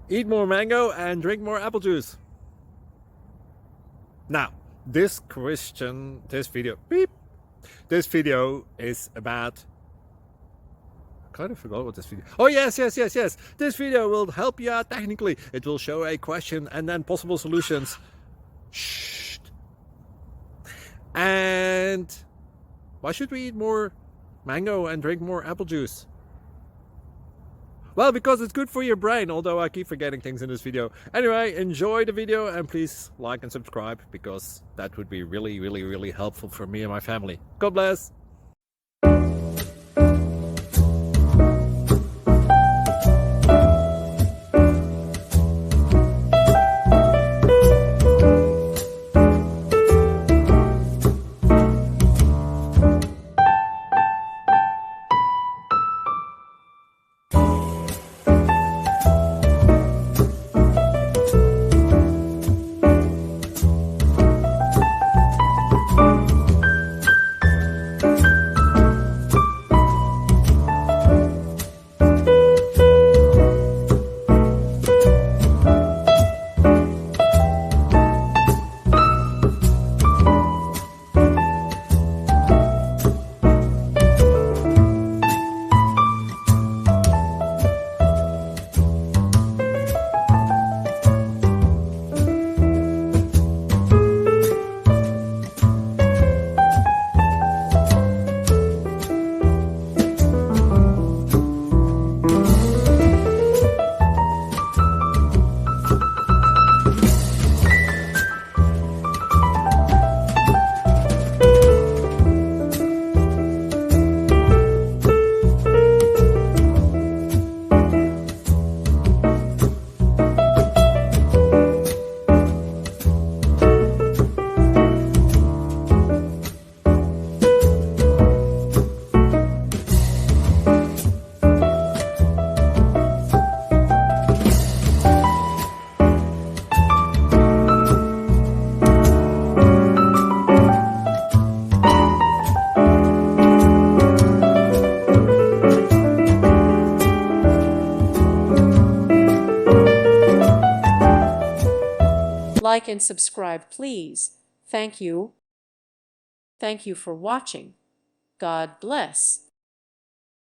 Eat more mango and drink more apple juice. Now, this video is about, I kind of forgot what this video. Oh yes. This video will help you out technically. It will show a question and then possible solutions. Shh. And why should we eat more mango and drink more apple juice? Well, because it's good for your brain, although I keep forgetting things in this video. Anyway, enjoy the video and please like and subscribe, because that would be really helpful for me and my family. God bless! Like and subscribe, please. Thank you. Thank you for watching. God bless.